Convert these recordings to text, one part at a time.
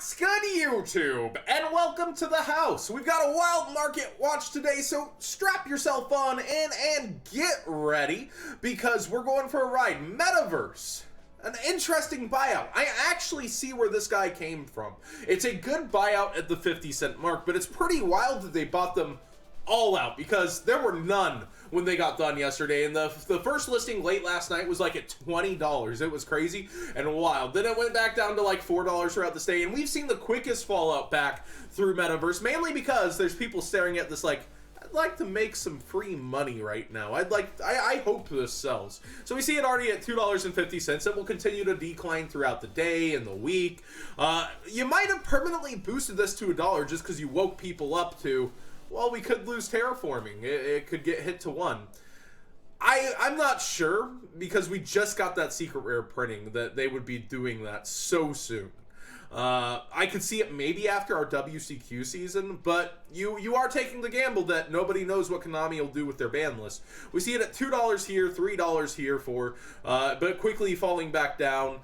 What's good, YouTube? And welcome to the house. We've got a wild market watch today, so strap yourself on in and get ready because we're going for a ride. Metaverse. An interesting buyout. I actually see where this guy came from. It's a good buyout at the 50-cent mark, but it's pretty wild that they bought them all out because there were none when they got done yesterday, and the first listing late last night was like at $20. It was crazy and wild. Then it went back down to like $4 throughout the day, and we've seen the quickest fallout back through Metaverse, mainly because there's people staring at this like, I'd like to make some free money right now. I hope this sells. So we see it already at $2.50. It will continue to decline throughout the day and the week. You might have permanently boosted this to $1 just because you woke people up to, well, we could lose terraforming. It could get hit to 1. I'm not sure because we just got that secret rare printing that they would be doing that so soon. I could see it maybe after our WCQ season, but you are taking the gamble that nobody knows what Konami will do with their ban list. We see it at $2 here, $3 here but quickly falling back down.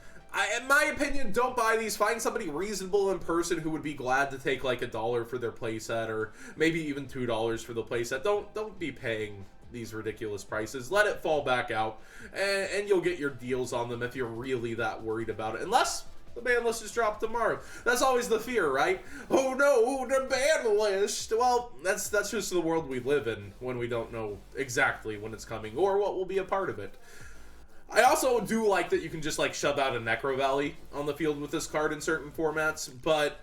In my opinion, don't buy these. Find somebody reasonable in person who would be glad to take like $1 for their playset, or maybe even $2 for the playset. Don't be paying these ridiculous prices. Let it fall back out, and you'll get your deals on them if you're really that worried about it. Unless the ban list is dropped tomorrow. That's always the fear, right? Oh no, the ban list. Well, that's just the world we live in when we don't know exactly when it's coming or what will be a part of it. I also do like that you can just like shove out a Necro Valley on the field with this card in certain formats, but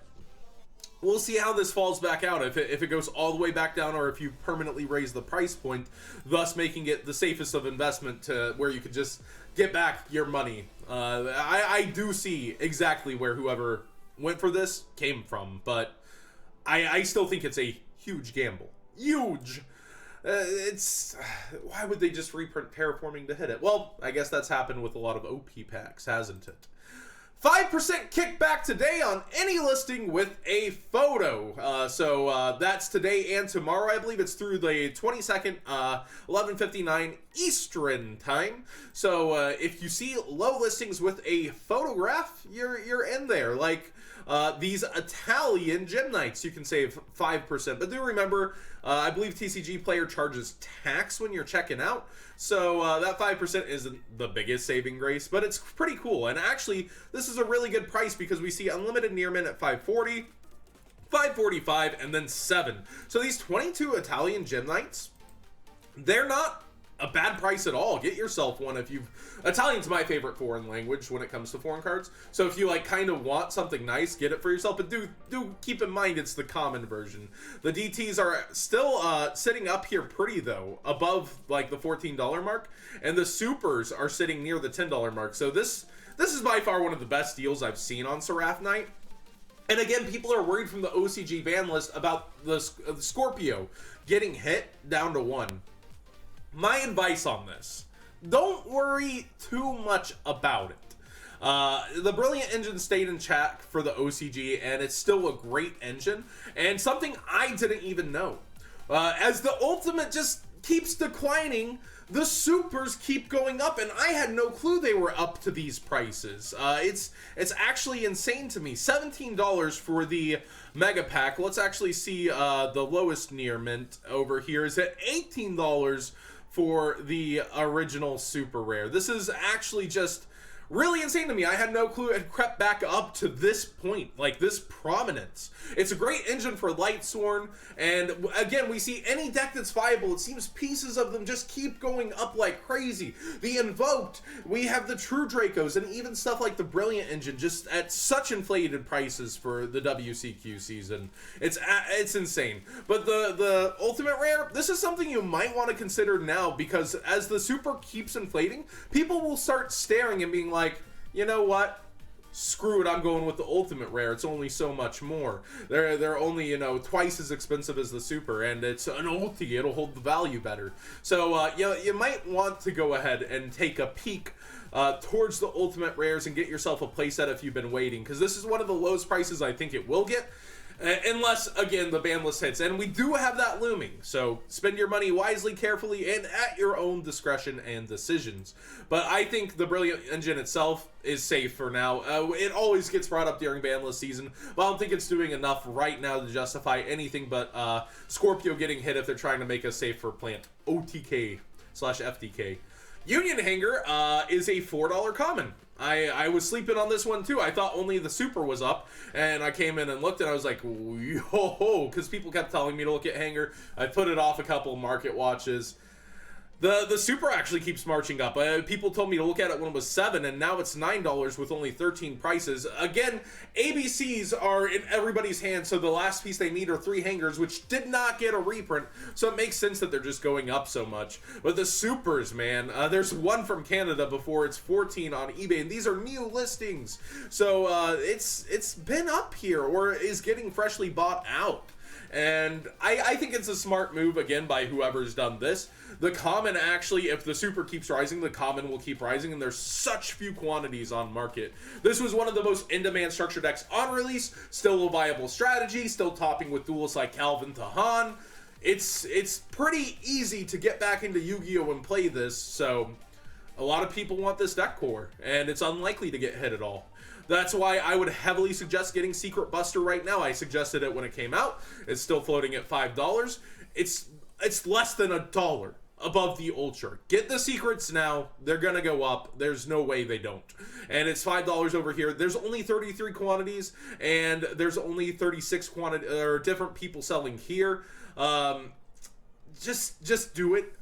we'll see how this falls back out, if it goes all the way back down or if you permanently raise the price point, thus making it the safest of investment to where you could just get back your money. I do see exactly where whoever went for this came from, but I still think it's a huge gamble. Huge! Why would they just reprint terraforming to hit it? Well, I guess that's happened with a lot of OP packs, hasn't it? 5% kickback today on any listing with a photo. So that's today and tomorrow. I believe it's through the 22nd, 11:59 Eastern time. So if you see low listings with a photograph, you're in there. Like these Italian gym nights, you can save 5%. But do remember, I believe TCG Player charges tax when you're checking out. So that 5% isn't the biggest saving grace, but it's pretty cool. And actually, this is a really good price because we see unlimited near min at 540, 545, and then 7. So these 22 Italian gym nights, they're not a bad price at all. Get yourself one if you've... Italian's my favorite foreign language when it comes to foreign cards. So if you like kind of want something nice, get it for yourself. But do keep in mind it's the common version. The DTs are still sitting up here pretty though, above like the $14 mark, and the supers are sitting near the $10 mark. So this is by far one of the best deals I've seen on Seraph Night. And again, people are worried from the OCG ban list about the Scorpio getting hit down to 1. My advice on this, don't worry too much about it. The Brilliant engine stayed in chat for the OCG, and it's still a great engine, and something I didn't even know. As the Ultimate just keeps declining, the Supers keep going up, and I had no clue they were up to these prices. It's actually insane to me. $17 for the Mega Pack. Let's actually see the lowest near mint over here is at $18 for the original super rare. This is actually just really insane to me. I had no clue it crept back up to this point, like this prominence. It's a great engine for Lightsworn, and again, we see any deck that's viable, it seems pieces of them just keep going up like crazy. The Invoked, we have the True Dracos, and even stuff like the Brilliant engine just at such inflated prices for the WCQ season. It's insane. But the Ultimate Rare, this is something you might want to consider now, because as the Super keeps inflating, people will start staring and being like, you know what? Screw it, I'm going with the Ultimate Rare. It's only so much more. They're only, you know, twice as expensive as the Super, and it's an ulti. It'll hold the value better. So, you might want to go ahead and take a peek towards the Ultimate Rares and get yourself a playset if you've been waiting, because this is one of the lowest prices I think it will get. Unless, again, the ban list hits. And we do have that looming. So spend your money wisely, carefully, and at your own discretion and decisions. But I think the Brilliant Engine itself is safe for now. It always gets brought up during ban list season, but I don't think it's doing enough right now to justify anything but Scorpio getting hit if they're trying to make a safe for plant OTK/FTK. Union Hanger is a $4 common. I was sleeping on this one too. I thought only the Super was up, and I came in and looked, and I was like, yo, because people kept telling me to look at Hanger. I put it off a couple market watches. The Super actually keeps marching up. People told me to look at it when it was $7, and now it's $9 with only 13 prices. Again, ABCs are in everybody's hands, so the last piece they need are 3 hangers, which did not get a reprint, so it makes sense that they're just going up so much. But the Supers, man, there's one from Canada before. It's 14 on eBay, and these are new listings. So it's been up here, or is getting freshly bought out. And I think it's a smart move, again, by whoever's done this. The common, actually, if the Super keeps rising, the common will keep rising, and there's such few quantities on market. This was one of the most in-demand structure decks on release, still a viable strategy, still topping with duels like Calvin to Han. It's pretty easy to get back into Yu-Gi-Oh! And play this, so a lot of people want this deck core, and it's unlikely to get hit at all. That's why I would heavily suggest getting Secret Buster right now. I suggested it when it came out. It's still floating at $5. It's less than $1 above the Ultra. Get the secrets now. They're gonna go up. There's no way they don't. And it's $5 over here. There's only 33 quantities, and there's only 36 different people selling here. Just do it.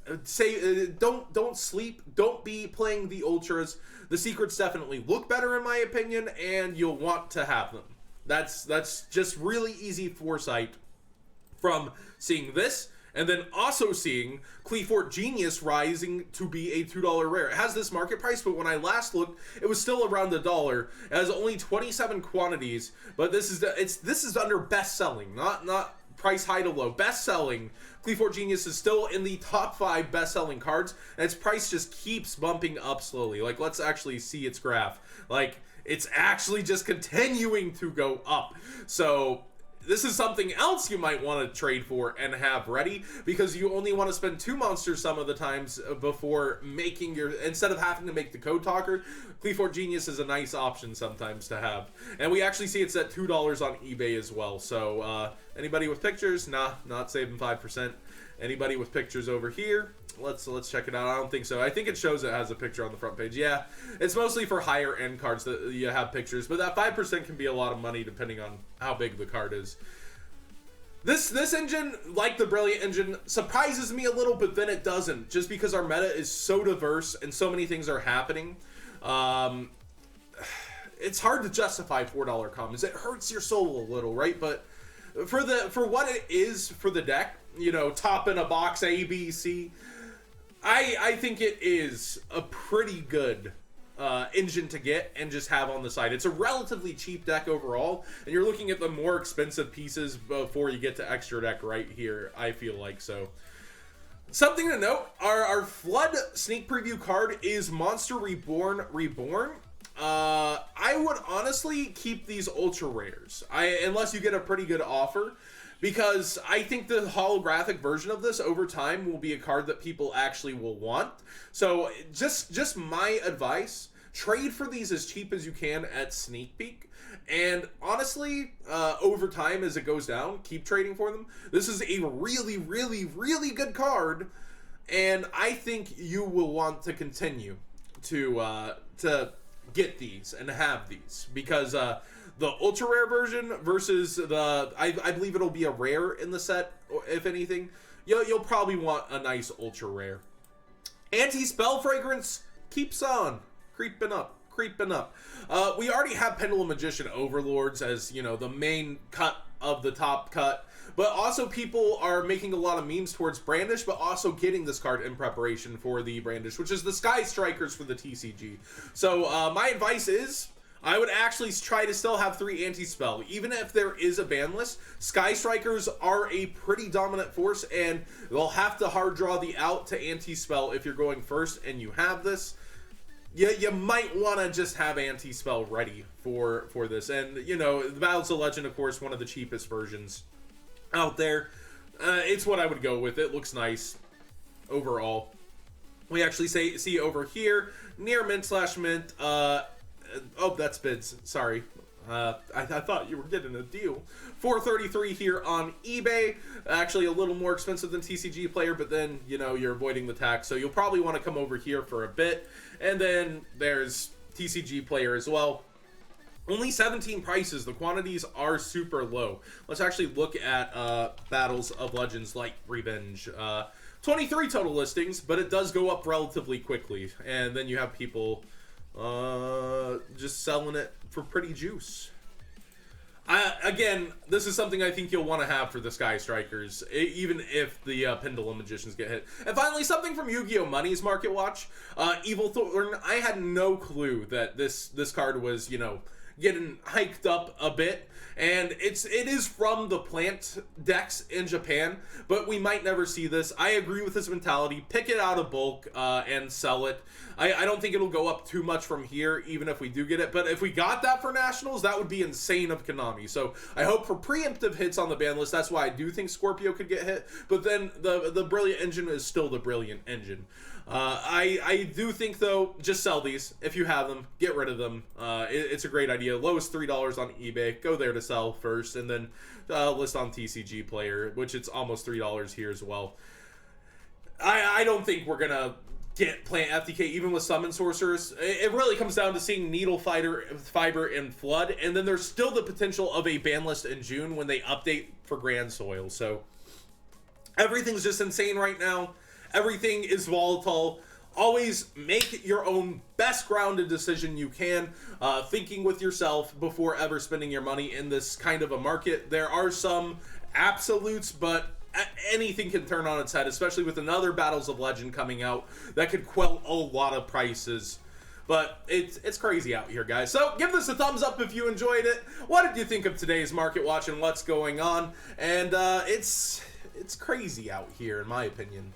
Don't sleep. Don't be playing the Ultras. The secrets definitely look better in my opinion, and you'll want to have them. That's just really easy foresight from seeing this, and then also seeing Cleafort Genius rising to be a $2 rare. It has this market price, but when I last looked, it was still around $1. It has only 27 quantities, but this is under best selling, not price high to low. Best selling. Cleafort Genius is still in the top 5 best selling cards, and its price just keeps bumping up slowly. Like, let's actually see its graph. Like, it's actually just continuing to go up. So this is something else you might want to trade for and have ready, because you only want to spend 2 monsters some of the times before making instead of having to make the Code Talker. Cleafort Genius is a nice option sometimes to have. And we actually see it's at $2 on eBay as well. So anybody with pictures? Nah, not saving 5%. Anybody with pictures over here? Let's check it out. I don't think so. I think it shows it has a picture on the front page. Yeah, it's mostly for higher end cards that you have pictures, but that 5% can be a lot of money depending on how big the card is. This engine, like the Brilliant Engine, surprises me a little, but then it doesn't, just because our meta is so diverse and so many things are happening. It's hard to justify $4 commons. It hurts your soul a little, right? But for what it is for the deck, you know, top in a box A, B, C, I think it is a pretty good engine to get and just have on the side. It's a relatively cheap deck overall, and you're looking at the more expensive pieces before you get to extra deck right here, I feel like. So something to note, our Flood sneak preview card is Monster Reborn. I would honestly keep these ultra rares, unless you get a pretty good offer, because I think the holographic version of this over time will be a card that people actually will want. So just my advice, trade for these as cheap as you can at Sneak Peek. And honestly, over time as it goes down, keep trading for them. This is a really, really, really good card, and I think you will want to continue to get these and have these, because the ultra rare version versus I believe it'll be a rare in the set, if anything, you'll probably want a nice ultra rare. Anti-spell fragrance keeps on creeping up. We already have Pendulum Magician Overlords as, you know, the main cut of the top cut, but also people are making a lot of memes towards Brandish, but also getting this card in preparation for the Brandish, which is the Sky Strikers for the TCG. So my advice is, I would actually try to still have 3 anti-spell. Even if there is a ban list, Sky Strikers are a pretty dominant force, and they'll have to hard draw the out to anti-spell if you're going first and you have this. you might want to just have anti-spell ready for this. And, you know, the Battles of Legend, of course, one of the cheapest versions out there. It's what I would go with. It looks nice overall. We actually see over here, near mint/mint, oh, that's bids, sorry. I thought you were getting a deal. 433 here on eBay. Actually a little more expensive than TCG Player, but then, you know, you're avoiding the tax. So you'll probably want to come over here for a bit. And then there's TCG Player as well. Only 17 prices. The quantities are super low. Let's actually look at Battles of Legends like Revenge. 23 total listings, but it does go up relatively quickly. And then you have people just selling it for pretty juice. Again, this is something I think you'll want to have for the Sky Strikers, even if the Pendulum Magicians get hit. And finally, something from Yu-Gi-Oh! Money's Market Watch. Evil Thorn, I had no clue that this card was, you know, getting hiked up a bit. And it is from the plant decks in Japan, but we might never see this. I agree with this mentality. Pick it out of bulk and sell it. I don't think it'll go up too much from here, even if we do get it. But if we got that for Nationals, that would be insane of Konami. So I hope for preemptive hits on the ban list. That's why I do think Scorpio could get hit. But then the Brilliant Engine is still the Brilliant Engine. I do think, though, just sell these. If you have them, get rid of them. It's a great idea. Lowest $3 on eBay. Go there to sell first, and then list on TCG Player, which it's almost $3 here as well. I don't think we're going to get plant FTK even with Summon Sorcerers. It really comes down to seeing Needle Fiber and Flood, and then there's still the potential of a ban list in June when they update for Grand Soil. So everything's just insane right now. Everything is volatile. Always make your own best grounded decision you can, thinking with yourself before ever spending your money in this kind of a market. There are some absolutes, but anything can turn on its head, especially with another Battles of Legend coming out that could quell a lot of prices. But it's crazy out here, guys. So give this a thumbs up if you enjoyed it. What did you think of today's Market Watch and what's going on? And it's crazy out here, in my opinion.